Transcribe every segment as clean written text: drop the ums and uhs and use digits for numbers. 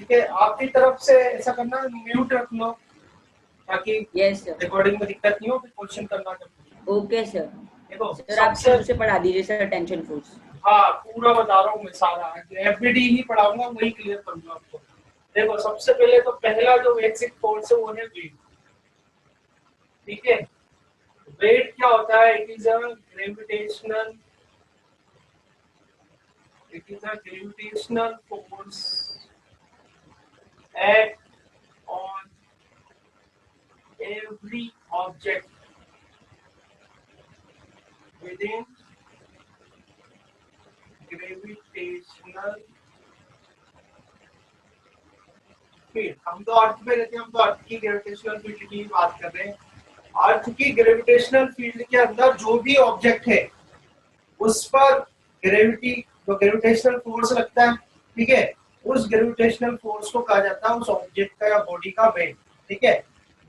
ठीक है, आपकी तरफ से ऐसा करना, म्यूट रख लो ताकि यस सर। रिकॉर्डिंग में दिक्कत नहीं हो, फिर क्वेश्चन करना जब। Okay sir. देखो सर आप सबसे, शुरू से पढ़ा दीजिए सर टेंशन फोर्स। हाँ पूरा बता रहा हूँ मैं सारा, एफबीडी ही पढ़ाऊंगा, वही क्लियर करूंगा आपको। देखो सबसे पहले तो पहला जो बेसिक फोर्स है वो है वेट। ठीक है, वेट क्या होता है? It is a gravitational, it is a gravitational force act on every object within gravitational field. हम तो अर्थ पे रहते हैं, हम तो अर्थ की ग्रेविटेशनल फील्ड की बात कर रहे हैं। अर्थ की ग्रेविटेशनल फील्ड के अंदर जो भी ऑब्जेक्ट है उस पर ग्रेविटी, जो ग्रेविटेशनल फोर्स लगता है, ठीक है, उस ग्रेविटेशनल फोर्स को कहा जाता है उस ऑब्जेक्ट का या बॉडी का वेट। ठीक है,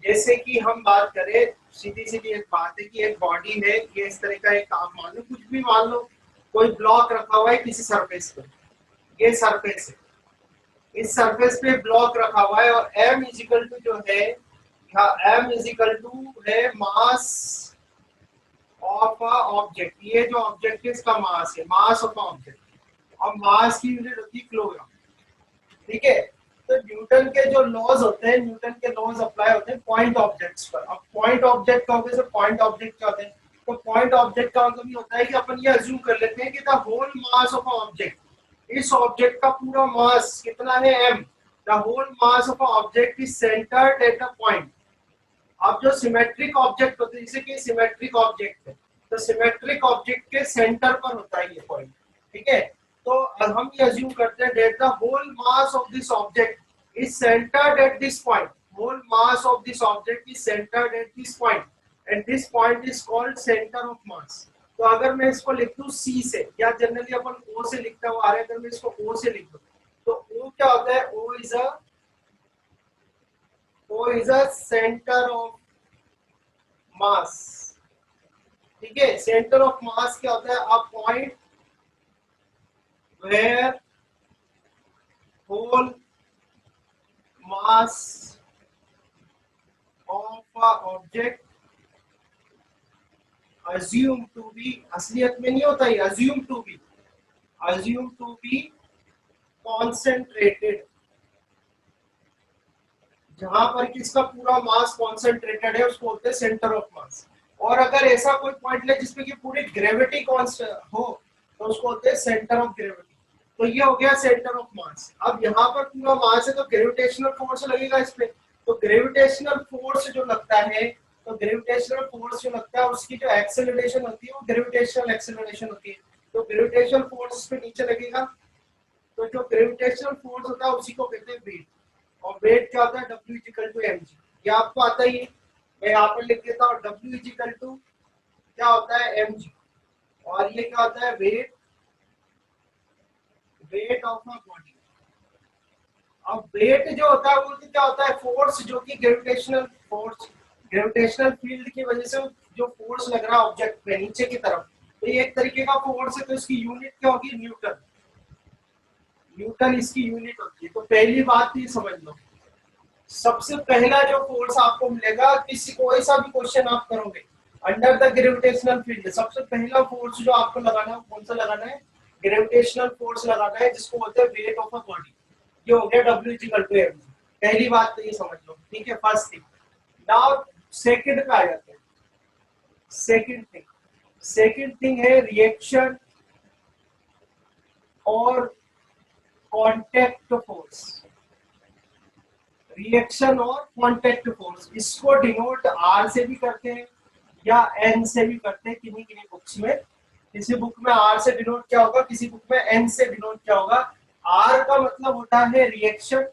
जैसे कि हम बात करें, सीधी सीधी एक बात है कि एक बॉडी है, ये इस तरह का एक, आप मान लो कुछ भी मान लो, कोई ब्लॉक रखा हुआ है किसी सरफेस पे, ये सरफेस है, इस सरफेस पे ब्लॉक रखा हुआ है और m इजिकल टू जो है, m इजिकल टू है मास ऑफ अ ऑब्जेक्ट। ये जो ऑब्जेक्ट है इसका मास है, मास ऑफ ऑब्जेक्ट, और मास की यूनिट होती है किलोग्राम। ठीक है, तो न्यूटन के जो लॉज होते हैं, न्यूटन के लॉज अप्लाई होते हैं पॉइंट ऑब्जेक्ट्स पर। अब पॉइंट ऑब्जेक्ट का होगा, पॉइंट ऑब्जेक्ट क्या होते हैं? तो पॉइंट ऑब्जेक्ट का मतलब ये होता है कि अपन ये अज्यूम कर लेते हैं कि the whole mass of object, इस ऑब्जेक्ट का पूरा मास कितना है, m, the whole mass of object is centred at a point. अब जो सिमेट्रिक ऑब्जेक्ट होते हैं, जैसे कि सिमेट्रिक ऑब्जेक्ट है, तो सिमेट्रिक ऑब्जेक्ट के सेंटर पर होता है ये पॉइंट। ठीक है, तो हम ये अज्यूम करते हैं that the whole mass of this object is centred at this point, whole mass of this object is centred at this point and this point is called centre of mass. तो अगर मैं इसको लिख दूं सी से, या जनरली अपन ओ से लिखता हुआ आ रहा है, अगर मैं इसको ओ से लिख दूं तो ओ क्या होता है? O is a centre of mass. ठीक है, सेंटर ऑफ मास क्या होता है? A point where whole mass of a object assume to be, असलियत में नहीं होता ये, assume to be concentrated, जहां पर किसका पूरा मास कॉन्सेंट्रेटेड है उसको बोलते हैं सेंटर ऑफ मास। और अगर ऐसा कोई पॉइंट ले जिसपे की पूरी ग्रेविटी कांस्टेंट हो तो उसको बोलते हैं सेंटर ऑफ ग्रेविटी। तो ये हो गया सेंटर ऑफ मास। अब यहाँ पर पूरा मास है तो ग्रेविटेशनल फोर्स लगेगा इस पे, तो ग्रेविटेशनल फोर्स जो लगता है, तो ग्रेविटेशनल फोर्स जो लगता है उसकी जो एक्सेलरेशन होती है वो ग्रेविटेशनल एक्सेलरेशन होती है, तो ग्रेविटेशनल फोर्स पे नीचे लगेगा। तो जो ग्रेविटेशनल फोर्स होता है उसी को कहते हैं वेट। और वेट क्या होता है? W इजिकल टू mg, ये आपको आता ही है, मैं यहाँ पर लिख देता हूँ W इजिकल टू क्या होता है, mg। और ये क्या होता है? Weight, weight of a body. अब वेट जो होता है वो क्या होता है? फोर्स, जो कि ग्रेविटेशनल फोर्स, ग्रेविटेशनल फील्ड की वजह से जो फोर्स लग रहा है ऑब्जेक्ट पे नीचे की तरफ, तो ये एक तरीके का फोर्स है, तो इसकी यूनिट क्या होगी? न्यूटन। न्यूटन इसकी यूनिट होती है। तो पहली बात तो ये समझ लो, सबसे पहला जो फोर्स आपको मिलेगा, किसी कोई सा भी क्वेश्चन आप करोगे अंडर द ग्रेविटेशनल फील्ड, सबसे पहला फोर्स जो आपको लगाना है कौन सा लगाना है? ग्रेविटेशनल फोर्स लगाना है, जिसको बोलते हैं वेट ऑफ अ बॉडी। ये हो गया W इक्वल टू mg। पहली बात तो ये समझ लो, ठीक है, फर्स्ट थिंग। नाउ सेकंड पे आ जाते हैं। सेकंड थिंग है रिएक्शन और कांटेक्ट फोर्स। रिएक्शन और कांटेक्ट फोर्स, इसको डिनोट R से भी करते हैं या N से भी करते हैं किन्हीं किन्हीं बुक्स में। किसी बुक में R से डिनोट क्या होगा, किसी बुक में N से डिनोट क्या होगा। R का मतलब होता है रिएक्शन,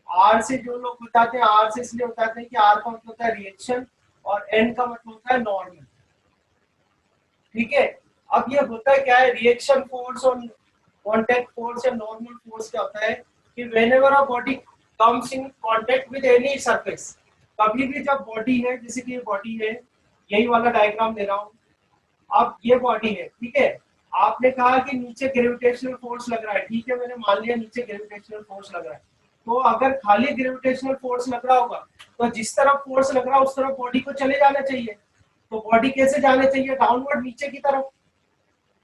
R से जो लोग बताते हैं, R से इसलिए बताते हैं कि R का मतलब होता है रिएक्शन और N का मतलब होता है नॉर्मल। ठीक है, अब ये होता है क्या है, रिएक्शन फोर्स और कांटेक्ट फोर्स या नॉर्मल फोर्स क्या होता है कि whenever a body comes in contact with any surface, कभी भी जब बॉडी है, जैसे कि ये बॉडी है, यही वाला डायग्राम दे रहा हूं, अब ये बॉडी है, ठीक है, आपने कहा कि नीचे ग्रेविटेशनल फोर्स लग रहा है, ठीक है, मैंने मान लिया नीचे ग्रेविटेशनल फोर्स लग रहा है। तो अगर खाली ग्रेविटेशनल फोर्स लग रहा होगा तो जिस तरफ फोर्स लग रहा है उस तरफ बॉडी को चले जाना चाहिए। तो बॉडी कैसे जाने चाहिए? डाउनवर्ड, नीचे की तरफ।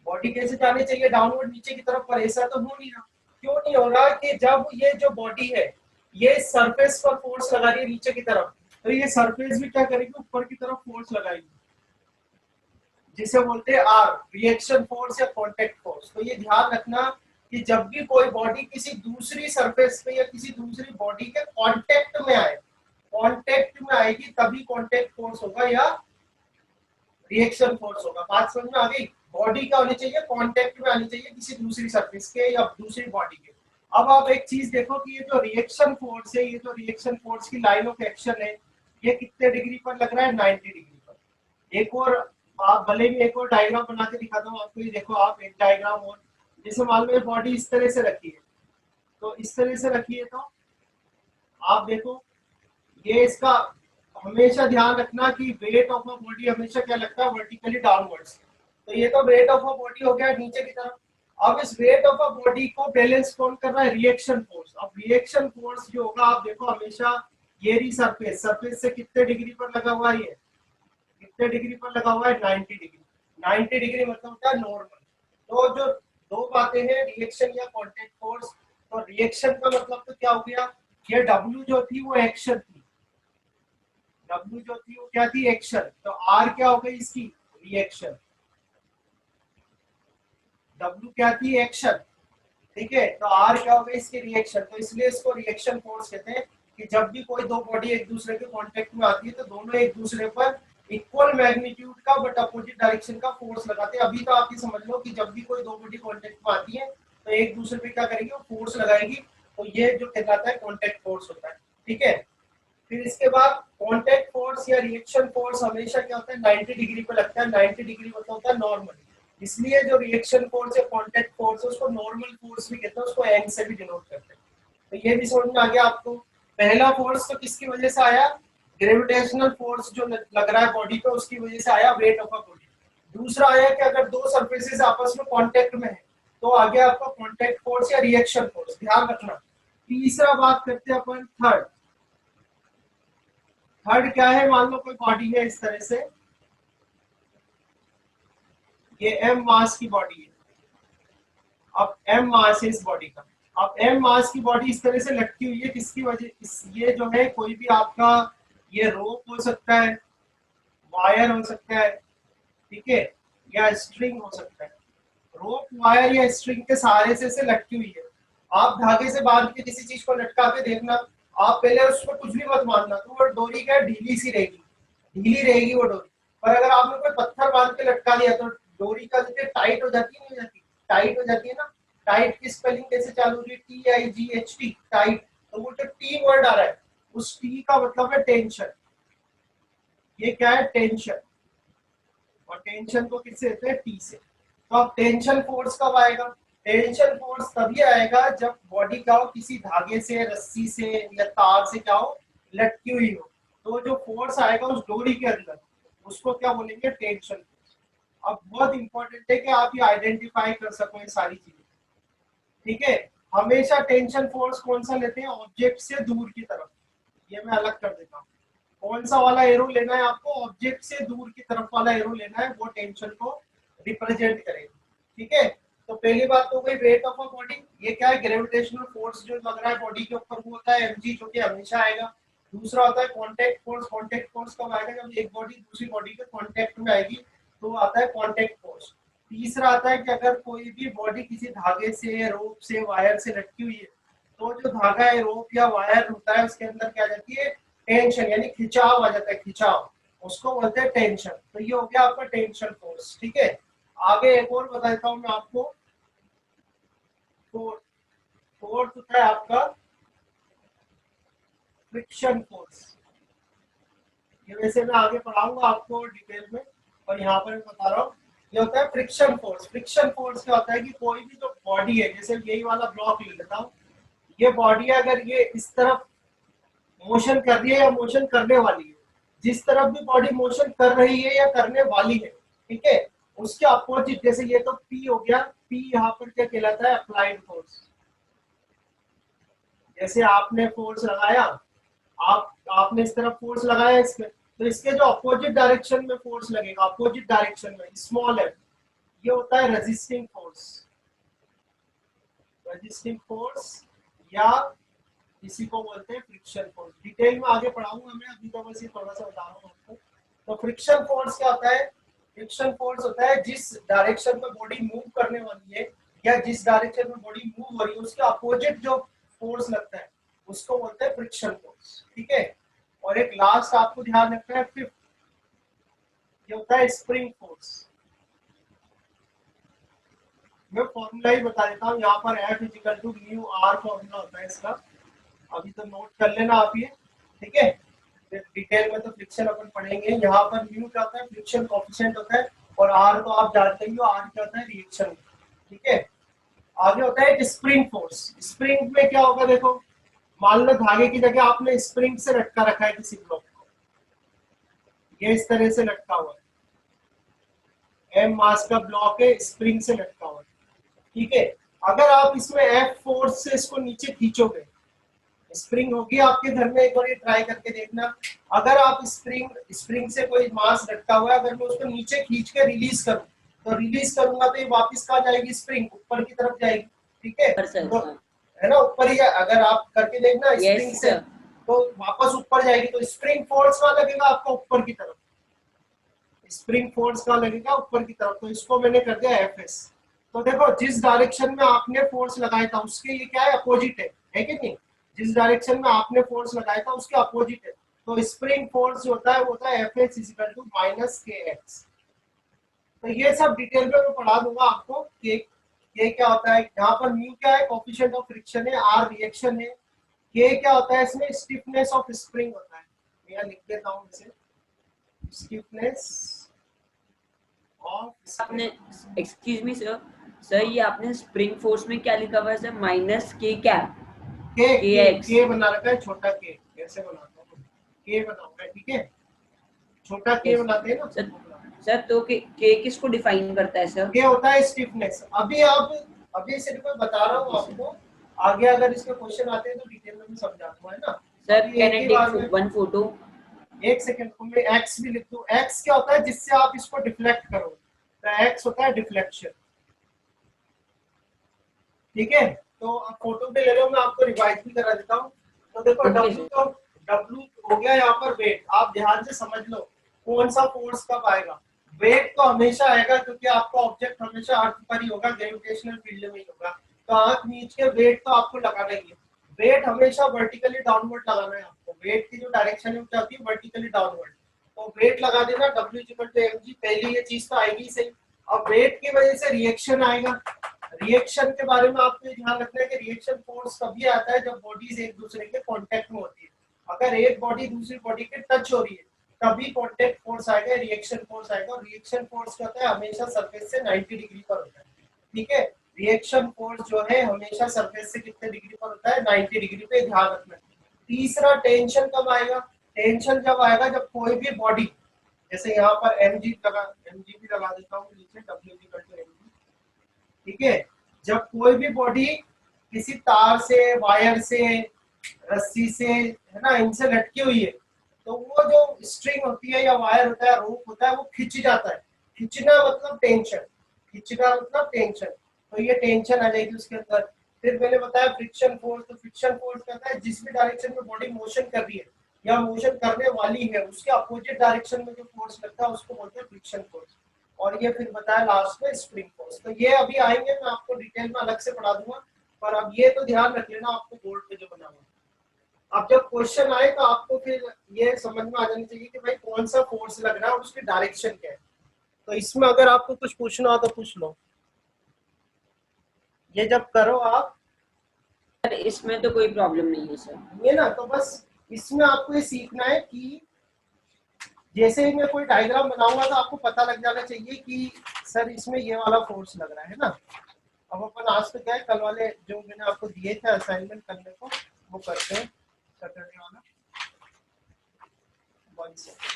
बॉडी कैसे जाने चाहिए? डाउनवर्ड, नीचे की तरफ। पर ऐसा तो हो नहीं रहा। क्यों नहीं हो रहा? कि जब ये जो बॉडी है ये सरफेस पर फोर्स लगा रही है नीचे की तरफ, तो ये सरफेस भी क्या करेगी? ऊपर की तरफ फोर्स लगाएगी, जिसे बोलते हैं आर, रिएक्शन फोर्स या कांटेक्ट फोर्स। तो ये ध्यान रखना कि जब भी कोई बॉडी किसी दूसरी सरफेस पे या किसी दूसरी बॉडी के कांटेक्ट में आए, कांटेक्ट में आएगी तभी कांटेक्ट फोर्स होगा या रिएक्शन फोर्स होगा। बात समझ में आ गई? बॉडी क्या होनी चाहिए? कांटेक्ट में आनी चाहिए किसी दूसरी सरफेस के या दूसरी बॉडी के। अब आप एक चीज देखो कि ये जो रिएक्शन फोर्स है, ये जो रिएक्शन फोर्स की लाइन ऑफ एक्शन है, ये कितने डिग्री पर लग रहा है? 90 डिग्री पर। एक और आप भले भी एक और डायग्राम बना के दिखाता हूँ आपको। ये देखो आप एक डायग्राम और, जैसे मान लो बॉडी इस तरह से रखी है, तो इस तरह से रखी है, तो आप देखो ये इसका हमेशा ध्यान रखना कि वेट ऑफ अ बॉडी हमेशा क्या लगता है? Vertically downwards. तो ये तो वेट ऑफ अ बॉडी हो गया नीचे की तरफ। अब इस वेट ऑफ अ बॉडी को बैलेंस कौन कर रहा है? Reaction force. अब रिएक्शन फोर्स जो होगा आप देखो हमेशा ये रही सरफेस, सरफेस से कितने डिग्री पर लगा हुआ है? ये कितने डिग्री पर लगा हुआ है? 90 डिग्री। 90 डिग्री मतलब होता है नॉर्मल। तो जो दो बातें हैं, रिएक्शन या कांटेक्ट फोर्स। तो रिएक्शन का मतलब तो क्या हो गया? ये W जो थी वो एक्शन थी, W जो थी वो क्या थी? एक्शन। तो R क्या हो गई इसकी? रिएक्शन। W क्या थी? एक्शन। ठीक है, तो R क्या हो गई इसकी? रिएक्शन। तो इसलिए इसको रिएक्शन फोर्स कहते हैं कि जब भी कोई दो बॉडी एक दूसरे के कांटेक्ट में आती है तो दोनों एक दूसरे पर इक्वल मैग्नीट्यूड का बट अपोजिट डायरेक्शन का फोर्स लगाते हैं। अभी तो आप ये समझ लो कि जब भी कोई दो बॉडी कांटेक्ट में आती है तो एक दूसरे पे क्या करेगी? वो फोर्स लगाएगी। तो ये जो कहलाता है कांटेक्ट फोर्स होता है। ठीक है, फिर इसके बाद कांटेक्ट फोर्स या रिएक्शन फोर्स हमेशा क्या होता है? 90 डिग्री पे लगता है। 90 डिग्री मतलब होता है नॉर्मल। इसलिए जो रिएक्शन फोर्स या कांटेक्ट फोर्स है उसको नॉर्मल फोर्स भी कहते हैं, उसको एंग से भी डिनोट करते हैं। तो ये भी समझ में आ गया आपको। पहला फोर्स तो किसकी वजह से आया? ग्रेविटेशनल फोर्स जो लग रहा है बॉडी पे, उसकी वजह से आया, वेट ऑफ अ बॉडी। दूसरा आया कि अगर दो सरफेसेस आपस में कांटेक्ट में है तो आ गया आपका कांटेक्ट फोर्स या रिएक्शन फोर्स। ध्यान रखना। तीसरा बात करते हैं अपन थर्ड। थर्ड क्या है? मान लो कोई बॉडी है इस तरह से, ये m मास की बॉडी है। अब m मास है इस बॉडी का। अब m मास की बॉडी इस तरह से लटकी हुई है, किसकी वजह? ये जो है कोई भी आपका ये रोप हो सकता है, वायर हो सकता है, ठीक है, या स्ट्रिंग हो सकता है। रोप, वायर या स्ट्रिंग के सहारे से लटकी हुई है। आप धागे से बांध के किसी चीज को लटका के देखना, आप पहले उस पर कुछ भी मत मानना, तो वो डोरी क्या ढीली सी रहेगी, ढीली रहेगी वो डोरी। पर अगर आपने कोई पत्थर बांध के लटका दिया तो डोरी का जैसे टाइट हो जाती है, नहीं हो जाती? टाइट हो जाती है ना। टाइट की स्पेलिंग कैसे चालू हो रही है? TIGHT, tight. तो वो जो टी वर्ड आ रहा है उस टी का मतलब है टेंशन। ये क्या है? टेंशन। और टेंशन को किससे देते हैं? टी से। तो अब टेंशन फोर्स कब आएगा? टेंशन फोर्स तभी आएगा जब बॉडी क्या हो? किसी धागे से, रस्सी से या तार से क्या हो? लटकी हुई हो। तो जो फोर्स आएगा उस डोरी के अंदर उसको क्या बोलेंगे? Tension force. अब बहुत इंपॉर्टेंट है कि आप ये आइडेंटिफाई कर सको ये सारी चीजें। ठीक है, हमेशा टेंशन फोर्स कौन सा लेते हैं? ऑब्जेक्ट से दूर की तरफ। ये मैं अलग कर देता हूँ। कौन सा वाला एरो लेना है आपको? ऑब्जेक्ट से दूर की तरफ वाला एरो लेना है, वो टेंशन को रिप्रेजेंट करेगा। ठीक है, तो पहली बात तो गई वेट ऑफ अ बॉडी। ये क्या है? ग्रेविटेशनल फोर्स जो लग रहा है बॉडी के ऊपर वो होता है mg, जो कि हमेशा आएगा। दूसरा होता है कांटेक्ट फोर्स। कांटेक्ट फोर्स कब आएगा? जब एक बॉडी दूसरी बॉडी के कांटेक्ट में आएगी तो आता है कांटेक्ट फोर्स। तीसरा आता है कि अगर कोई भी बॉडी किसी धागे से, रोप से, वायर से लटकी हुई है तो जो धागा है, रोप या वायर होता है उसके अंदर क्या जाती है? टेंशन, यानी खिंचाव आ जाता है, खिंचाव, उसको बोलते हैं टेंशन। तो ये हो गया आपका टेंशन फोर्स। ठीक है, आगे एक और बताता हूं मैं आपको। फोर्थ फोर्थ होता है आपका फ्रिक्शन फोर्स। ये वैसे मैं आगे पढ़ाऊंगा आपको डिटेल में, और यहाँ पर मैं बता रहा हूँ ये होता है फ्रिक्शन फोर्स। फ्रिक्शन फोर्स क्या होता है कि कोई भी जो बॉडी है, जैसे यही वाला ब्लॉक ले लेता हूँ, ये बॉडी अगर ये इस तरफ मोशन कर रही है या मोशन करने वाली है, जिस तरफ भी बॉडी मोशन कर रही है या करने वाली है, ठीक है, उसके अपोजिट, जैसे ये तो P हो गया, P यहाँ पर क्या कहलाता है? Applied force. जैसे आपने फोर्स लगाया, आपने इस तरफ फोर्स लगाया इसमें, तो इसके जो अपोजिट डायरेक्शन में फोर्स लगेगा, अपोजिट डायरेक्शन में स्मॉल है, ये होता है रेजिस्टिंग फोर्स। रेजिस्टिंग फोर्स या इसी को बोलते हैं फ्रिक्शन फोर्स। डिटेल में आगे पढ़ाऊंगा मैं, अभी तो बस ये थोड़ा सा बता रहा हूँ आपको। तो फ्रिक्शन फोर्स क्या होता है? फ्रिक्शन फोर्स होता है जिस डायरेक्शन में बॉडी मूव करने वाली है या जिस डायरेक्शन में बॉडी मूव हो रही है उसके अपोजिट जो फोर्स लगता है उसको बोलते हैं फ्रिक्शन फोर्स। ठीक है। और एक लास्ट आपको ध्यान रखना है, फिफ्थ, ये होता है स्प्रिंग फोर्स। मैं फॉर्मूला ही बता देता हूँ, यहाँ पर F equal to mu R formula होता है इसका, अभी तो नोट कर लेना आप ये। ठीक है। डिटेल में तो फ्रिक्शन अपन पढ़ेंगे। यहाँ पर म्यू क्या होता है? फ्रिक्शन कोएफिशिएंट होता है, और आर तो आप जानते ही हो, आर क्या होता है? रिएक्शन। ठीक है। आगे होता है स्प्रिंग फोर्स। स्प्रिंग में क्या होगा देखो, मान लो धागे की जगह आपने स्प्रिंग से लटका रखा है किसी ब्लॉक को, ये इस तरह से लटका हुआ है, एम मास का ब्लॉक है, स्प्रिंग से लटका हुआ है। ठीक है। अगर आप इसमें एफ फोर्स से इसको नीचे खींचोगे, स्प्रिंग होगी आपके घर में, एक बार ये ट्राई करके देखना। अगर आप स्प्रिंग स्प्रिंग से कोई मास लटका हुआ है, अगर मैं उसको नीचे खींच के रिलीज करूं, तो रिलीज करूंगा तो ये वापस कहाँ जाएगी? स्प्रिंग ऊपर की तरफ जाएगी। ठीक है। पर सर, तो हाँ। है ना, ऊपर ही अगर आप करके देखना यस स्प्रिंग से, सर। तो वापस ऊपर जाएगी। तो स्प्रिंग फोर्स कहाँ लगेगा आपका? ऊपर की तरफ। स्प्रिंग फोर्स कहाँ लगेगा? ऊपर की तरफ। तो इसको मैंने कर दिया एफ एस। तो देखो, जिस डायरेक्शन में आपने फोर्स लगाया था उसके ये क्या है? अपोजिट है कि नहीं? जिस डायरेक्शन में आपने फोर्स लगाया था उसके अपोजिट है। तो स्प्रिंग फोर्स जो होता है वो होता है F S equal to minus K X. तो ये सब डिटेल में मैं पढ़ा दूंगा आपको कि के क्या होता है। यहाँ पर म्यू क्या है? कोएफिशिएंट ऑफ फ्रिक्शन है, आर रिएक्शन है, के क्या होता है इसमें? स्टिफनेस ऑफ स्प्रिंग होता है। मैं यहाँ लिख देता हूँ इसे, स्टिफनेस ऑफ स्प्रिंग। आपने, एक्सक्यूज मी सर, सर ये आपने स्प्रिंग फोर्स में क्या लिखा हुआ है सर? माइनस के क्या? के के के एक्स। के बना रखा है, छोटा के कैसे बनाता हूँ, के बना हुआ है। ठीक है। छोटा के यस बनाते हैं ना, सर। वो बना। सर तो के किसको डिफाइन करता है सर? के होता है स्टिफनेस। अभी आप, अभी सिर्फ मैं बता रहा हूँ आपको, आगे अगर इसके क्वेश्चन आते हैं तो डिटेल में भी समझा दूंगा, है ना। सर अभी कैन एक आई ही टेक बार में, वन फोटो? एक सेकंड को मैं एक्स भी लिख दूं। एक्स क्या होता है? जिससे आप इसको डिफ्लेक्ट करो, तो एक्स होता है डिफ्लेक्शन। ठीक है। तो आप फोटो पे ले लो, मैं आपको रिवाइज भी करा देता हूँ। तो देखो, ओके डब्ल्यू सर। तो डब्ल्यू हो गया यहाँ पर वेट। आप ध्यान से समझ लो कौन सा फोर्स कब आएगा। वेट तो हमेशा आएगा क्योंकि आपका ऑब्जेक्ट हमेशा अर्थ पर ही होगा, ग्रेविटेशनल फील्ड में ही होगा। तो आंख नीच के वेट तो आपको लगाना ही है। वेट हमेशा वर्टिकली डाउनवर्ड लगाना है आपको। वेट की जो डायरेक्शन है वो क्या होती है? Vertically downward. तो वेट लगा देना, W equal to M G. पहले ये चीज तो आएगी सही। अब वेट की वजह से रिएक्शन आएगा। रिएक्शन के बारे में आपको ध्यान रखना है कि रिएक्शन फोर्स तभी आता है जब बॉडीज एक दूसरे के कांटेक्ट में होती है। अगर एक बॉडी दूसरी बॉडी के टच हो रही है तभी कांटेक्ट फोर्स आएगा, रिएक्शन फोर्स आएगा। और रिएक्शन फोर्स क्या होता है? हमेशा सरफेस से 90 डिग्री पर होता है। ठीक है। रिएक्शन फोर्स जो है हमेशा सरफेस से कितने डिग्री पर होता है? 90 डिग्री पे, ध्यान रखना है। तीसरा, टेंशन कब आएगा? टेंशन जब आएगा जब कोई भी बॉडी, जैसे यहाँ पर एम जी भी लगा देता हूँ नीचे, W equal to M G. ठीक है। जब कोई भी बॉडी किसी तार से, वायर से, रस्सी से, है ना, इनसे लटकी हुई है, तो वो जो स्ट्रिंग होती है या वायर होता है, रोप होता है, वो खिंच जाता है। खिंचना मतलब टेंशन, खिंचना मतलब टेंशन। तो ये टेंशन आ जाएगी उसके अंदर। फिर मैंने बताया फ्रिक्शन फोर्स। तो फ्रिक्शन फोर्स कहता है जिस भी डायरेक्शन में बॉडी मोशन कर रही है या मोशन करने वाली है उसके अपोजिट डायरेक्शन में जो फोर्स लगता है उसको बोलते हैं फ्रिक्शन फोर्स। और ये फिर बताया लास्ट में स्प्रिंग फोर्स। तो ये अभी आएंगे, मैं आपको डिटेल में अलग से पढ़ा दूंगा। पर अब ये तो ध्यान रख लेना आपको बोर्ड पे जो बना हुआ। अब जब क्वेश्चन आए तो आपको फिर ये समझ में आ जानी चाहिए कि भाई कौन सा फोर्स लग रहा है और उसकी डायरेक्शन क्या है। तो इसमें अगर आपको कुछ पूछना हो तो पूछ लो। ये जब करो आप, सर इसमें तो कोई प्रॉब्लम नहीं है सर। ये ना, तो बस इसमें आपको ये सीखना है कि जैसे ही मैं कोई डायग्राम बनाऊंगा तो आपको पता लग जाना चाहिए कि सर इसमें ये वाला फोर्स लग रहा है ना। अब अपन आज तो क्या है, कल वाले जो मैंने आपको दिए थे असाइनमेंट करने को वो करते हैं, सैटरडे वाला। One second.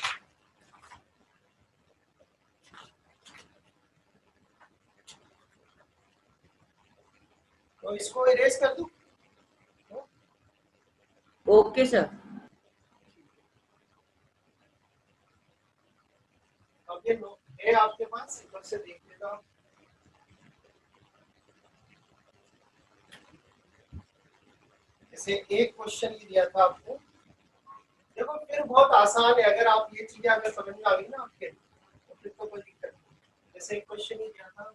तो इसको इरेज कर दूं? Okay sir. अब ये है आपके पास, इधर से देख लेना। जैसे एक क्वेश्चन ही दिया था आपको, देखो फिर बहुत आसान है, अगर आप ये चीजें अगर समझ में आ गई ना आपके, तो फिर तो कोई दिक्कत नहीं। जैसे एक क्वेश्चन ही दिया था,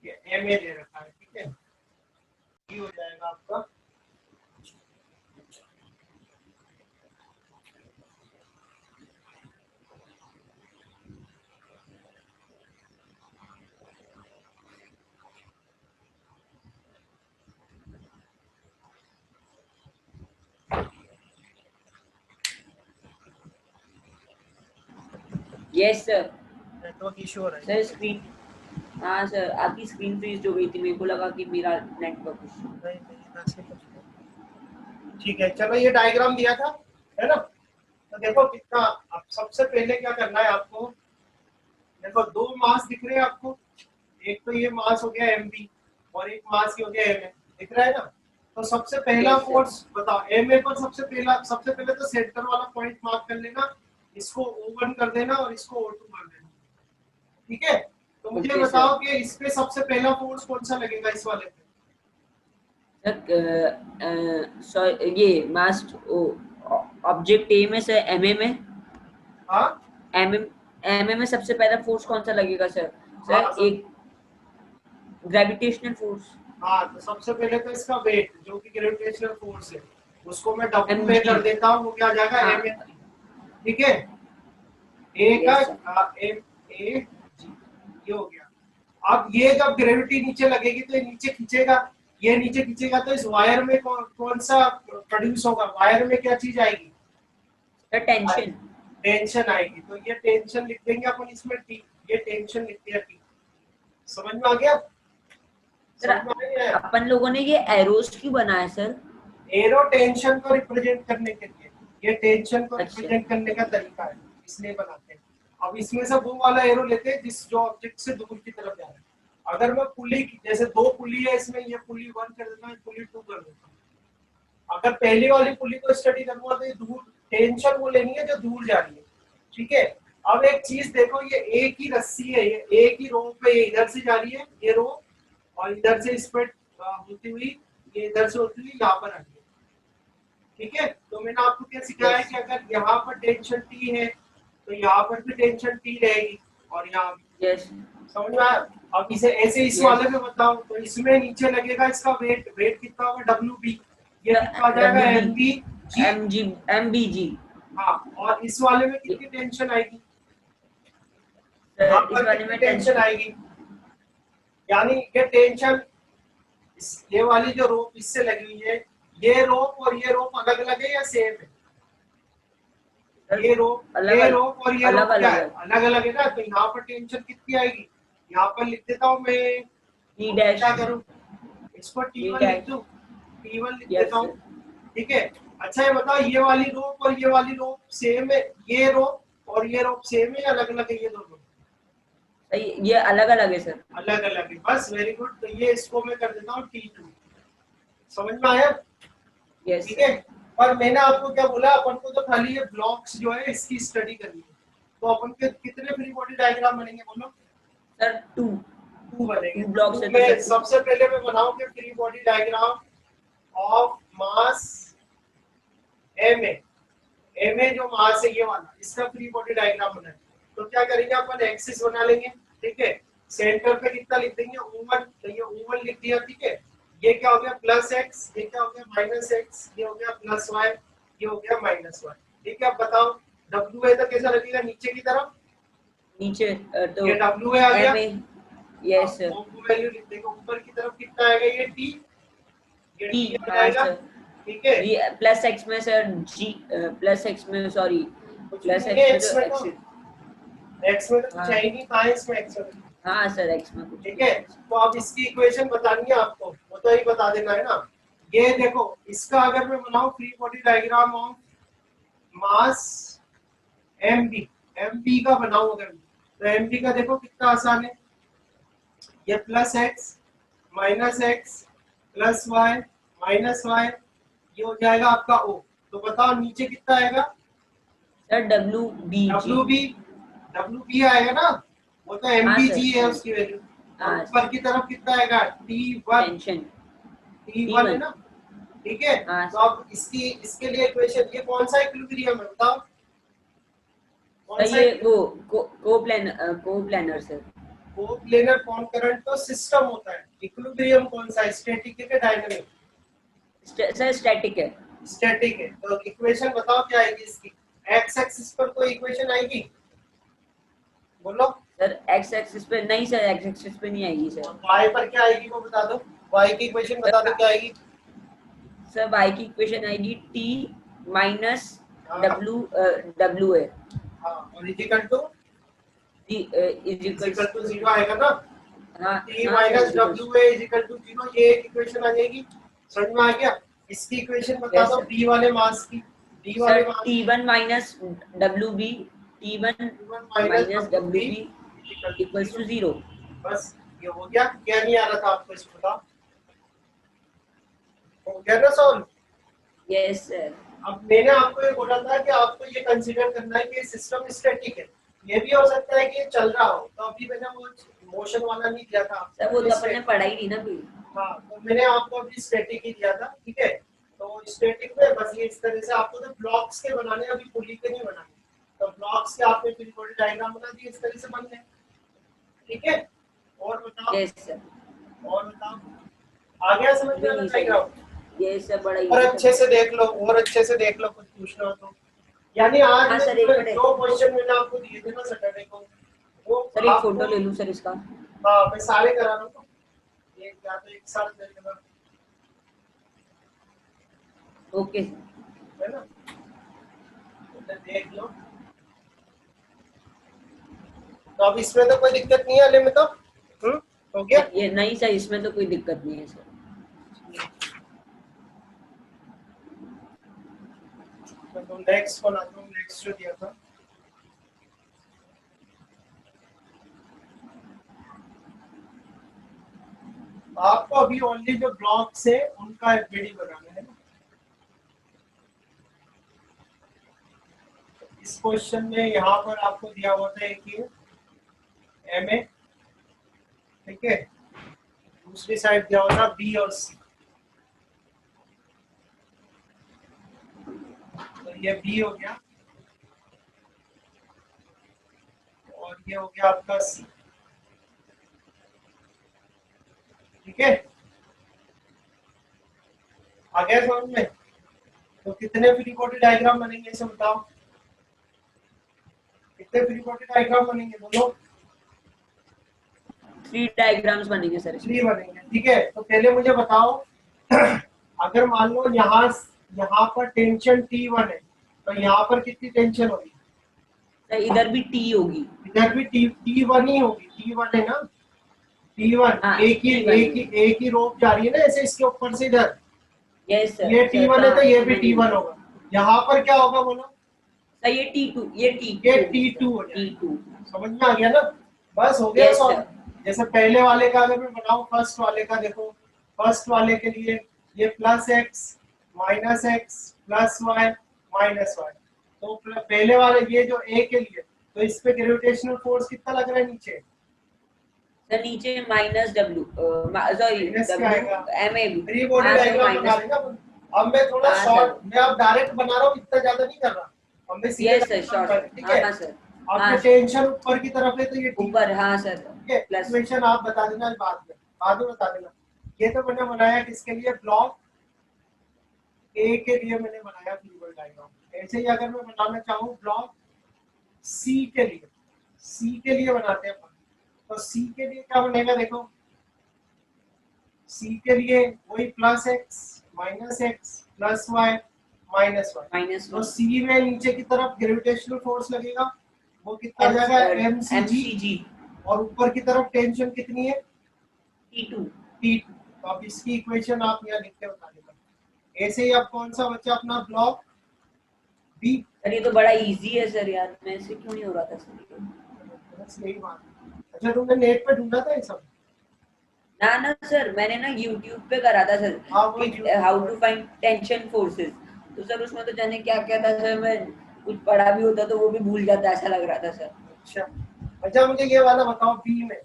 ये एम ए दे रखा है, ठीक है, ये हो जाएगा आपका यस सर। नेटवर्क इशू हो रहा है। सर स्क्रीन, हाँ सर आपकी स्क्रीन फ्रीज हो गई थी, मेरे को लगा कि मेरा नेटवर्क इशू। नहीं नहीं, इधर से कुछ नहीं। ठीक है, चलो ये डायग्राम दिया था, है ना। तो देखो कितना, अब सबसे पहले क्या करना है आपको, देखो दो मास दिख रहे हैं आपको, एक तो ये मास हो गया एम बी और एक मास ये हो गया एम ए, दिख रहा है ना। तो सबसे पहला Yes, sir. फोर्स बताओ, एम ए पर सबसे पहले तो सेंटर वाला पॉइंट मार्क कर लेना, इसको O1 कर देना और इसको O2 कर देना, ठीक है। तो मुझे Okay, बताओ कि इस पे सबसे पहला फोर्स कौन सा लगेगा इस वाले पे। सर ये मास्ट ऑब्जेक्ट ए में सर एमए में, हाँ एमए में सबसे पहला फोर्स कौन सा लगेगा सर? हाँ, सर एक ग्रेविटेशनल फोर्स। हाँ, तो सबसे पहले तो इसका वेट जो कि ग्रेविटेशनल फोर्स है, उसको मैं W mg में कर देता हूँ, वो क्या आ जाएगा हाँ। m, ठीक है। ए का Yes, sir. एम ए जी, ये हो गया। अब ये जब ग्रेविटी नीचे लगेगी तो ये नीचे खींचेगा, ये नीचे खींचेगा, तो इस वायर में कौन सा प्रोड्यूस होगा, वायर में क्या चीज आएगी, सर टेंशन। टेंशन आएगी। तो ये टेंशन लिख देंगे अपन इसमें टी, ये टेंशन लिख दिया टी। समझ में आ गया, सर समझ में आ गया। अपन लोगों ने ये एरोस क्यों बनाया सर? एरो टेंशन को रिप्रेजेंट करने के लिए, ये टेंशन को अच्छा। रिप्रेजेंट करने का तरीका है, इसलिए बनाते हैं। अब इसमें से वो वाला एरो लेते हैं जिस जो ऑब्जेक्ट से दूर की तरफ जा रहा है। अगर मैं पुली, जैसे दो पुली है इसमें, ये पुली 1 कर देता हूँ, पुली 2 कर देता हूँ। अगर पहली वाली पुली को स्टडी करूंगा तो ये दूर, टेंशन वो लेनी है जो दूर जा रही है, ठीक है। अब एक चीज देखो, ये एक ही रस्सी है, ये एक ही रोप है, ये इधर से जा रही है ये रोप, और इधर से इस पर होती हुई, ये इधर से होती हुई यहाँ पर आ रही है, ठीक है। तो मैंने आपको क्या सिखाया है कि अगर यहाँ पर टेंशन टी है तो यहाँ पर भी टेंशन टी रहेगी, और यहाँ भी। यस। समझ में आया। अब इसे ऐसे इस वाले में बताओ, तो इसमें नीचे लगेगा इसका वेट, वेट कितना होगा डब्ल्यू बी, ये कितना आ जाएगा एम बी जी, एम बी जी। हाँ। और इस वाले में कितनी टेंशन आएगी, यहाँ सर इस पर वाले कितनी में टेंशन आएगी, यानी ये टेंशन, ये वाली जो रोप इससे लगी हुई है, ये रोप और ये रोप अलग अलग है या सेम है? ये रोप और ये रोप क्या है, अलग अलग है ना। तो यहाँ पर टेंशन कितनी आएगी, यहाँ पर लिख देता हूँ मैं, टी डैश। क्या करूँ, इसको T1 लिख दूँ, T1 लिख देता हूँ, ठीक है। अच्छा ये बताओ, ये वाली रोप और ये वाली रोप सेम है, ये रोप और ये रोप सेम है या अलग अलग है ये दोनों? ये अलग अलग है सर। अलग अलग है, बस वेरी गुड। तो ये इसको मैं कर देता हूँ T2। समझ में आया, यस ठीक है। पर मैंने आपको क्या बोला, अपन को तो खाली ये ब्लॉक्स जो है इसकी स्टडी करनी है। तो अपन के कितने फ्री बॉडी डायग्राम बनेंगे बोलो सर? टू बनेंगे। ब्लॉक्स तो है मैं तो सबसे पहले मैं बनाऊंगा free body diagram of mass M A जो मास है ये वाला, इसका फ्री बॉडी डायग्राम बना है। तो क्या करेंगे अपन, एक्सिस बना लेंगे, ठीक है। सेंटर पे कितना लिख देंगे, O1, तो ये O1 लिख दिया, ठीक है। ये क्या हो गया प्लस एक्स, ये क्या हो गया माइनस एक्स, ये हो गया प्लस वाई, ये हो गया माइनस वाई, ठीक है। अब बताओ W है तो कैसा लगेगा, नीचे की तरफ, नीचे तो ये W है आ गया, यस सर। वो वैल्यू लिख देंगे। ऊपर की तरफ कितना आएगा, ये T, ये टी T आ जाएगा, ठीक है। ये प्लस एक्स में सर जी, प्लस एक्स में सॉरी, प्लस नहीं है, एक्स में X तो में तो एक्स एक्स में तो कुछ है ही नहीं, कहाँ है इसमें एक्स में? हाँ सर एक्स में कुछ ठीक है, तो अब इसकी इक्वेशन बतानी है आपको, वो तो ही बता देना है ना। ये देखो, इसका अगर मैं बनाऊं free body diagram of mass M B का बनाऊं अगर, तो एम बी का देखो कितना आसान है, ये plus X minus X plus Y minus Y, ये हो जाएगा आपका ओ। तो बताओ नीचे कितना आएगा? Sir W B W B, W B आएगा ना, वो तो एम हाँ बी सर, जी है उसकी वैल्यू। और हाँ ऊपर की तरफ कितना आएगा? T1, टेंशन T1 है ना, ठीक है। हाँ तो अब इसकी इसके लिए इक्वेशन, ये कौन सा इक्विलिब्रियम है बताओ, कौन सर सा? ये वो को प्लानर सर। कोप्लेनर कॉन्करेंट तो सिस्टम होता है, इक्विलिब्रियम कौन सा है, स्टैटिक है कि डायनामिक? सर स्टैटिक है। स्टैटिक है। तो इक्वेशन बताओ क्या आएगी इसकी, एक्स एक्सिस पर कोई इक्वेशन आएगी? बोलो। सर एक्स एक्सिस पे नहीं सर, एक्स एक्सिस पे नहीं आएगी सर। वाई पर क्या आएगी वो बता दो, वाई की इक्वेशन बता दो क्या आएगी? सर वाई की इक्वेशन आएगी टी माइनस हाँ डब्ल्यू है हाँ, और equal to, is equal to zero आएगा ना, हाँ टी हाँ माइनस सर डब्ल्यू है इजिकल टू जीरो, ये एक इक्वेशन आ जाएगी। समझ में आ गया? इसकी इक्वेशन बता यस दो सर। डी वाले मास की, डी सर वाले mass T one minus W B, T one T1 minus minus W W B B is equal to equals to zero. Zero. बस ये हो गया, क्या नहीं आ रहा था आपको इसमें बताओ? हो गया ना सॉल्व? Yes sir. अब मैंने आपको ये बोला था कि आपको ये कंसीडर करना है कि सिस्टम स्टैटिक है, ये भी हो सकता है कि ये चल रहा हो, तो अभी मैंने वो मोशन वाला नहीं दिया था सर आपको, वो तो अपन ने पढ़ा ही नहीं ना फिर। हाँ तो मैंने आपको अभी स्टैटिक ही दिया था, ठीक है। तो स्टैटिक में बस ये इस तरह से आपको तो ब्लॉक्स के बनाने, अभी पुली के नहीं बनाने, तो ब्लॉक्स के आपने फ्री बॉडी डायग्राम बना दिए, इस तरह से बन गए, ठीक है। और बताओ, यस सर। और बताओ, आ गया समझ में भी आना नहीं सर, डायग्राम? ये सब बड़ा और इजी अच्छे था। से देख लो, और अच्छे से देख लो, कुछ पूछना हो तो। यानी आज हाँ मैं सर, एक तुम्हें मिनट जो क्वेश्चन मैंने आपको दिए थे ना सैटरडे को, वो सर, एक आपको, फोटो ले लूं सर इसका। हाँ मैं सारे करा रहा हूँ, एक या तो एक साथ दे देना, ओके सर। है ना, तो देख लो। तो अब इसमें तो कोई दिक्कत नहीं है अले में तो, हो गया। ये नहीं सर, इसमें तो कोई दिक्कत नहीं है सर। तो नेक्स्ट बनाता हूँ, नेक्स्ट जो दिया था, आपको अभी ओनली जो ब्लॉक्स है उनका एफबीडी बनाना है ना। इस क्वेश्चन में यहाँ पर आपको दिया हुआ था एक ये एम ए, ठीक है, दूसरी साइड दिया हुआ था बी और सी, तो ये बी हो गया और ये हो गया आपका सी, ठीक है। आ गया समझ में? तो कितने फ्री बॉडी डायग्राम बनेंगे इसे बताओ, कितने फ्री बॉडी डायग्राम बनेंगे बोलो? 3 डायग्राम्स बनेंगे सर इसमें। 3 बनेंगे, ठीक है। तो पहले मुझे बताओ, अगर मान लो यहाँ पर टेंशन T1 है, तो यहाँ पर कितनी टेंशन होगी? सर इधर भी टी होगी। इधर भी T1 ही होगी, T1 है ना, T1 हाँ एक ही रोप जा रही है ना ऐसे इसके ऊपर से इधर, यस सर। ये T1 है तो ये भी नहीं, T1 होगा। यहाँ पर क्या होगा बोलो? सर ये T2, ये T2 हो जाएगा। T2। समझ में आ गया ना? बस हो गया यस सॉल्व। सर। जैसे पहले वाले का अगर मैं बनाऊं, फर्स्ट वाले का देखो, फर्स्ट वाले के लिए ये plus X minus X plus Y minus Y, तो पहले वाले ये जो ए के लिए, तो इस पे ग्रेविटेशनल फोर्स कितना लग रहा है नीचे? सर नीचे माइनस डब्ल्यू, सॉरी माइनस क्या आएगा? W M A B. Free body हाँ सर डायग्राम बना माइनस। लेना। अब मैं थोड़ा हाँ शॉर्ट, सर। मैं अब डायरेक्ट बना रहा हूँ, इतना ज्यादा नहीं कर रहा, अब मैं सीधे यस सर डायग्राम शॉर्ट। कर, ठीक हाँ है। हाँ सर। अब हाँ ये टेंशन ऊपर की तरफ है तो ये ऊपर, हाँ सर ठीक है, प्लस। इक्वेशन आप बता देना बाद में बता देना। ये तो मैंने बनाया किसके लिए? ब्लॉक ए के लिए मैंने बनाया फ्री बॉडी डायग्राम। ऐसे ही अगर मैं बनाना चाहूँ ब्लॉक सी के लिए, सी के लिए बनाते हैं अपन, तो सी के लिए क्या बनेगा देखो, सी के लिए वही plus X minus X plus Y minus Y, minus तो सी में नीचे की तरफ ग्रेविटेशनल फोर्स लगेगा, वो कितना हो जाएगा mcg, mcg और ऊपर की तरफ टेंशन कितनी है T2। T2। तो अब इसकी इक्वेशन आप यहाँ लिख के बता देना। ऐसे ही अब कौन सा बच्चा अपना ब्लॉक बी। सर ये तो बड़ा इजी है सर यार, मैं से क्यों नहीं हो रहा था सर ये? बस यही बात है। अच्छा तुमने नेट पे ढूंढा था ये सब? ना ना सर, मैंने ना यूट्यूब पे करा था सर हाँ वो कि how to find tension forces. तो सर उसमें तो जाने क्या क्या था सर, मैं कुछ पढ़ा भी होता तो वो भी भूल जाता, ऐसा लग रहा था सर। अच्छा अच्छा, मुझे ये वाला बताओ बी में।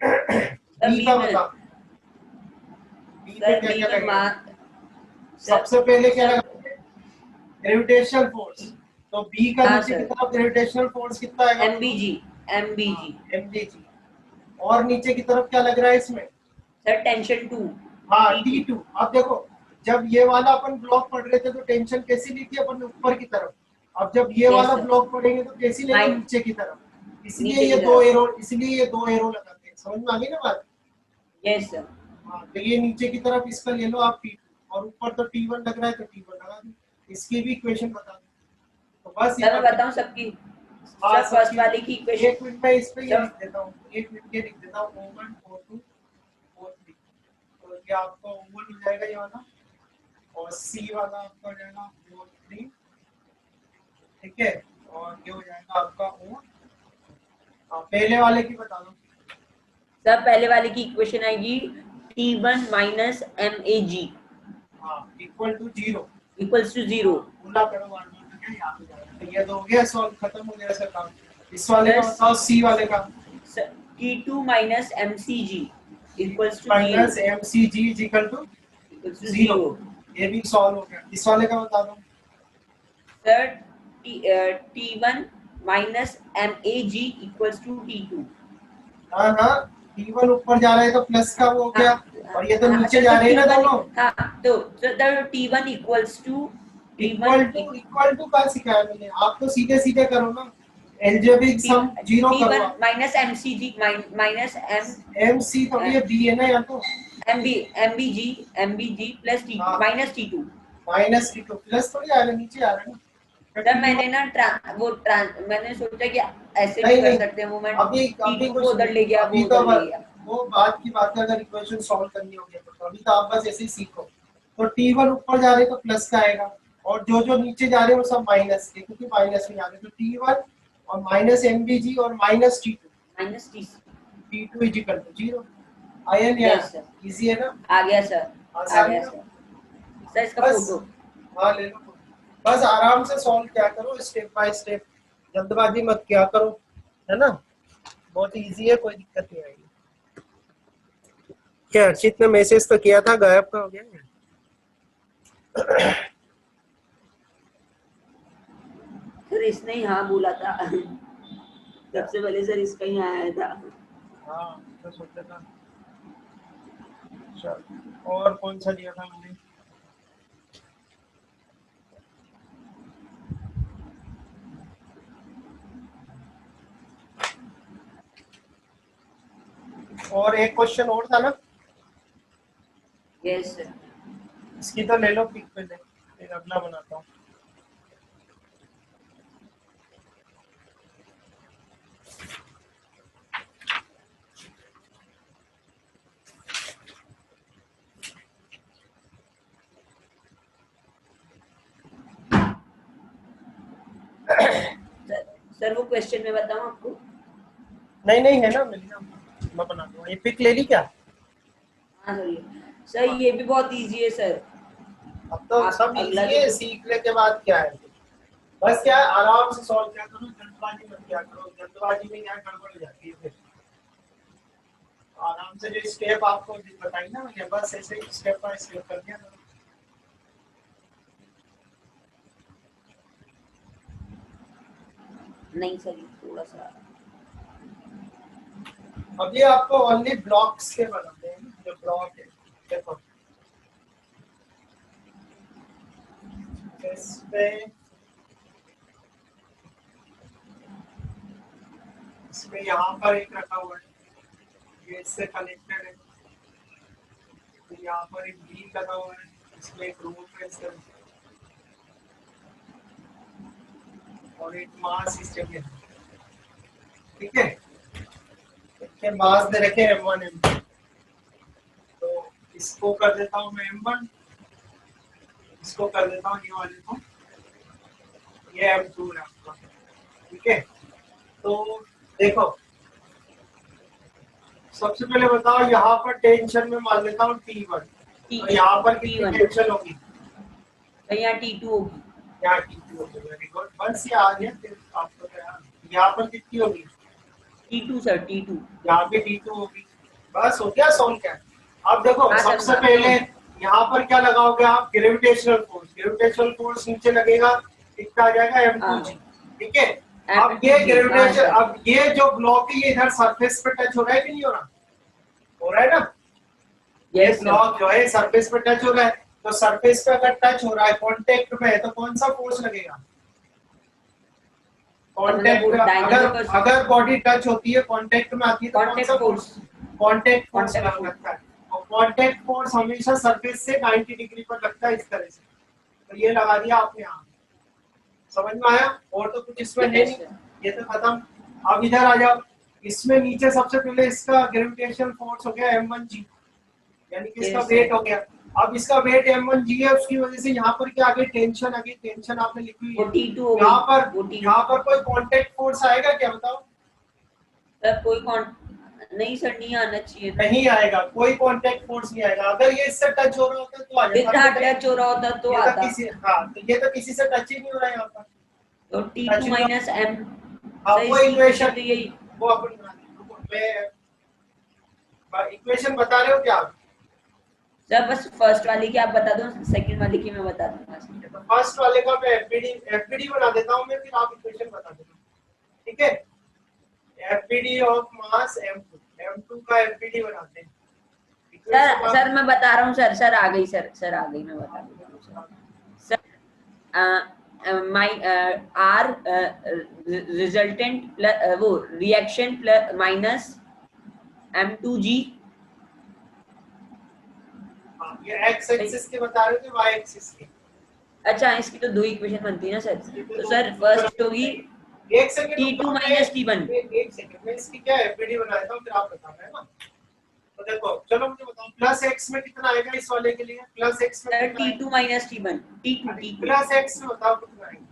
सर बी बी का में, बताओ, बी में सर क्या बी क्या में लगेगा? सर सबसे पहले क्या सर लगा? Gravitational force. तो बी का हाँ नीचे की सर, तरफ ग्रेविटेशनल फोर्स कितना आएगा बोलो? एमबीजी, हाँ एमबीजी। mdg। और नीचे की तरफ क्या लग रहा है इसमें? सर टेंशन 2, हाँ T2। T2। अब देखो, जब ये वाला अपन ब्लॉक पढ़ रहे थे तो टेंशन कैसी ली थी अपन ने? ऊपर की तरफ। अब जब ये यस वाला सर, ब्लॉक पढ़ेंगे तो कैसी लेंगे? माइन नीचे की तरफ। इसलिए नीचे ये की दो तरफ। एरो, इसलिए ये दो एरो लगाते हैं। समझ में आ गई ना बात? Yes sir. हाँ तो ये नीचे की तरफ इसका ले लो आप T2, और ऊपर तो T1 लग रहा है तो T1 लगा दो। इसकी भी इक्वेशन बता दो। तो बस ये सर मैं बता। बताऊं सबकी, हाँ सर फर्स्ट सबकी। वाले की इक्वेशन। एक मिनट में इस पे ये सर लिख देता हूँ, एक मिनट ये लिख देता हूँ O1 O2 O3। तो ये आपका O1 हो जाएगा ये वाला, और C वाला आपका हो जाएगा O3। ठीक है, और ये हो जाएगा आपका O। हाँ पहले वाले की बता दो। सर पहले वाले की इक्वेशन आएगी T1 माइनस MAG हाँ इक्वल टू 0। Equals to 0। पूरा करो बार बार करके, याद हो जाएगा। तो ये तो हो गया सॉल्व, खत्म हो गया सर काम। इस वाले का सर बताओ, सी वाले का। T2 minus MCG equals to 0 minus mcg is equal to equals to 0। 0। ये भी सॉल्व हो गया। इस वाले का बता दो। Sir T1 minus MAG equals to T2। हाँ हाँ, T1 ऊपर जा रहा है तो प्लस का वो हो हाँ गया, और ये तो हाँ नीचे सर, जा तो रहे हैं ना T1, दोनों। हाँ तो sir T1 equals to equal T1 to, equal to का सिखाया मैंने, आप तो सीधे सीधे करो ना। एल्जेब्रिक सम जीरो करो T1 आप। माइनस MCG माइनस MC थोड़ी है, बी है ना यहाँ तो। MBG प्लस T2 हाँ minus T2। Minus T2 plus थोड़ी आ रहा है, नीचे आ रहा है ना। Sir T1। मैंने ना मैंने सोचा कि ऐसे भी नहीं कर नहीं, सकते हैं, वो मैं अभी अभी T2 को कुछ उधर नहीं, ले गया, वो अभी तो उधर ले गया। वो बात की बात है। अगर इक्वेशन सॉल्व करनी होगी तो अभी तो आप बस ऐसे ही सीखो। तो T1 ऊपर जा रहे तो प्लस का आएगा, और जो जो नीचे जा रहे हैं वो सब माइनस के, क्योंकि माइनस में जा रहे हैं। तो T1 और माइनस MBG और minus T2। Minus T। T2 is equal to 0। आया नहीं आया? यस सर, इजी है ना? आ गया सर, आ आसान है गया ना? सर। सर इसका बस फोटो। हाँ ले लो। बस आराम से सॉल्व किया करो, स्टेप बाय स्टेप। जल्दबाजी मत किया करो, है ना? बहुत इजी है, कोई दिक्कत नहीं आएगी। क्या अर्चित ने मैसेज तो किया था, गायब का हो गया है? सर इसने ही हाँ बोला था। क्या? सबसे पहले सर इसका ही आया था। हाँ तो सोचा था। चल, और कौन सा दिया था मैंने? और एक क्वेश्चन और था ना, यस सर। इसकी तो ले लो पिक पे, ले फिर अगला बनाता हूँ। सर वो क्वेश्चन में बताऊं आपको? नहीं नहीं है ना, मिल गया, मैं बना दूंगा। ये पिक ले ली क्या? हाँ सर ये भी बहुत इजी है सर। अब तो आप सब अगला इजी जो है, सीखने के बाद क्या है। बस क्या है, आराम से सॉल्व किया करो, जल्दबाजी मत किया करो। जल्दबाजी में क्या गड़बड़ हो जाती है फिर। आराम से जो स्टेप आपको बताई ना मैंने, बस ऐसे ही स्टेप बाय स्टेप कर दिया करो। नहीं सर, ये थोड़ा सा। अभी आपको ओनली ब्लॉक्स के बनाते हैं, जो ब्लॉक है। देखो इस पे, इसमें यहाँ पर एक रखा हुआ है, ये इससे कनेक्टेड है। तो यहाँ पर एक व्हील लगा हुआ है, इसमें एक रोड है, और एक मास इस जगह है। ठीक है, इसके मास दे रखे m1 m2, तो इसको कर देता हूँ मैं m1, इसको कर देता हूँ ये वाले को, ये m2 है आपका। ठीक है, तो देखो सबसे पहले बताओ यहाँ पर टेंशन में मान लेता हूँ T1, तो यहाँ पर कितनी टेंशन होगी? तो यहाँ T2 होगी, यहाँ T2 होगी। वेरी गुड, बस ये आ गया फिर आपको क्या, यहाँ पर कितनी होगी? T2 sir, T2। यहाँ पे T2 होगी। बस हो गया सॉल्व। क्या अब देखो हाँ, सबसे सर, पहले यहाँ पर क्या लगाओगे आप? Gravitational force. ग्रेविटेशनल फोर्स नीचे लगेगा, कितना आ जाएगा? m2g। ठीक है, अब ये ग्रेविटेशन, अब ये जो ब्लॉक है ये इधर सरफेस पे टच हो रहा है कि नहीं हो रहा? हो रहा है ना? ये ब्लॉक जो है सरफेस पे टच हो रहा है, तो सरफेस पे अगर टच हो रहा है, कांटेक्ट में है, तो कौन सा फोर्स लगेगा? कांटेक्ट, अगर बॉडी टच होती है, कांटेक्ट में आती है, तो कौन सा फोर्स? कांटेक्ट फोर्स लगता है। और कांटेक्ट फोर्स हमेशा सरफेस से 90 डिग्री पर लगता है, इस तरह से। तो ये लगा दिया आपने यहाँ, समझ में आया? और तो कुछ इसमें है नहीं, ये तो खत्म। अब इधर आ जाओ, इसमें नीचे सबसे पहले इसका ग्रेविटेशनल फोर्स हो गया m1g, यानी कि इसका वेट हो गया। अब इसका वेट m1g है, उसकी वजह से यहाँ पर क्या आ गई? टेंशन आ गई। टेंशन आपने लिखी हुई है यहाँ पर कोई कांटेक्ट फोर्स आएगा क्या? बताओ सर। कोई नहीं सर, नहीं आना चाहिए, नहीं आएगा, कोई कांटेक्ट फोर्स नहीं आएगा। अगर ये इससे टच हो रहा होता तो आ जाता, टच हो रहा होता तो आता। तो ये तो किसी से टच ही नहीं हो रहा है यहाँ पर, तो T2 माइनस m। वो इक्वेशन वो अपन इक्वेशन बता रहे हो क्या आप? सर बस फर्स्ट वाली की आप बता दो, सेकंड वाली की मैं बता दूंगा। तो फर्स्ट वाले का मैं एफबीडी बना देता हूँ मैं, फिर आप इक्वेशन बता देना। ठीक है, एफबीडी ऑफ मास m2 का एफबीडी बनाते हैं। सर मैं बता रहा हूँ सर आ गई सर आ गई, मैं बता दूंगा sir. My are resultant plus वो रिएक्शन प्लस माइनस m2g। ये x एक्सिस के बता रहे थे, y एक्सिस के। अच्छा, इसकी तो दो इक्वेशन बनती है ना सर। तो सर फर्स्ट होगी एक सेकंड T2 माइनस T1। एक सेकंड मैं इसकी क्या एफबीडी बना देता हूँ, फिर आप बताना है ना। तो देखो चलो मुझे बताओ, प्लस x में कितना आएगा इस वाले के लिए? प्लस x में sir T2 minus T1। T2 plus x में बताओ कितना आएगा?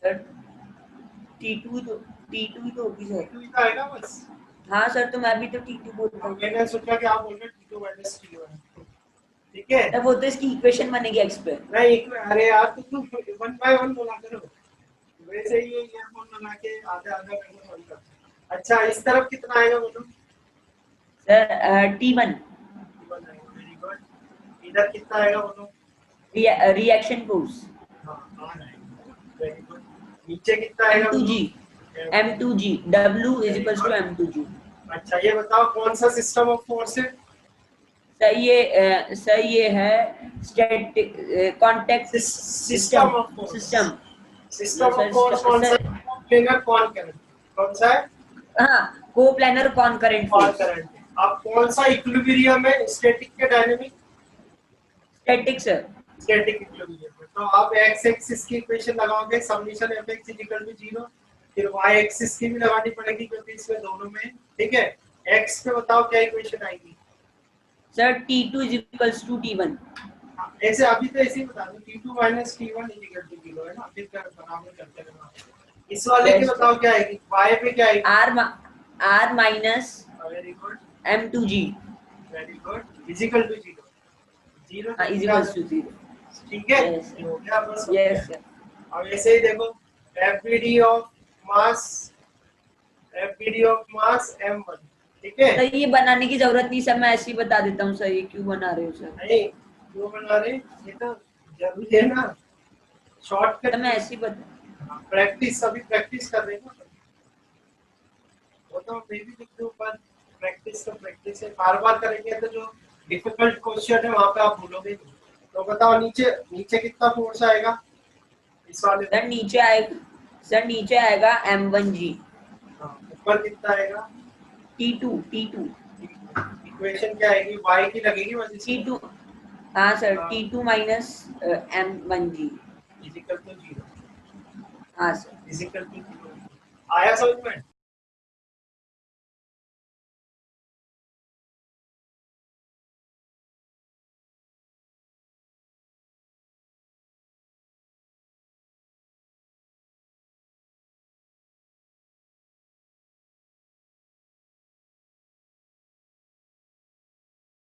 सर T2 तो होगी सर। T2 ही तो आएगा बस। हाँ सर, तो मैं भी तो T2 बोलता हूँ। मैंने सोचा कि आप बोल रहे T2 माइनस T1। ठीक है, तब वो तो इसकी इक्वेशन बनेगी x पे। नहीं अरे यार तुम 1 बाय 1 बोला करो, वैसे ही ये ईयरफोन लगा के आधा आधा करके फोन कर। अच्छा, इस तरफ कितना आएगा बोलो? Sir T1। Very good. इधर कितना आएगा बोलो? Reaction force. हां आ रहा है, वेरी गुड। नीचे कितना आएगा? m2g w is equals to m2g। अच्छा, ये बताओ कौन सा सिस्टम ऑफ फोर्स है? सर ये है static contact system of force. System of force कौन सा? प्लेनर कॉनकरेंट। कौन सा है? हाँ, कोप्लानर कॉनकरेंट फोर्स। अब कौन सा इक्विलिब्रियम है? स्टैटिक के dynamic? Static sir. Static equilibrium. तो आप x एक्सिस की इक्वेशन लगाओगे, समेशन fx 0, फिर y एक्सिस की भी लगानी पड़ेगी क्योंकि इसमें दोनों में। ठीक है, x पे बताओ क्या इक्वेशन आएगी? Sir T2 is equals to T1। ऐसे अभी तो ऐसे ही बता दो, T2 माइनस T1 0 है ना, फिर बराबर करते रहना। इस वाले की बताओ क्या आएगी? y पे क्या आएगी? r minus very good m2g। Very good, equal to 0 हां, इज इक्वल्स टू 0। ठीक है, हो गया बस। Yes sir. अब ऐसे ही देखो, एफबीडी ऑफ मास m1। ठीक है, तो ये बनाने की जरूरत नहीं सर, मैं ऐसे ही बता देता हूँ सर। ये क्यों बना रहे हो सर? नहीं क्यों बना रहे, ये तो जरूरी है ना, शॉर्टकट। तो मैं ऐसे ही बता, प्रैक्टिस, अभी प्रैक्टिस कर रहे हैं ना, वो तो मैं भी लिख दूं, पर प्रैक्टिस तो प्रैक्टिस है, बार बार करेंगे तो जो डिफिकल्ट क्वेश्चन है वहां पे आप भूलोगे। तो बताओ नीचे कितना फोर्स आएगा इस वाले? सर नीचे आएगा m1g। ऊपर कितना आएगा? T2। इक्वेशन क्या आएगी? y की लगेगी वजह से। T2, हाँ sir, T2 minus m1g equal to 0। हाँ सर। Equal to 0। आया समझ में?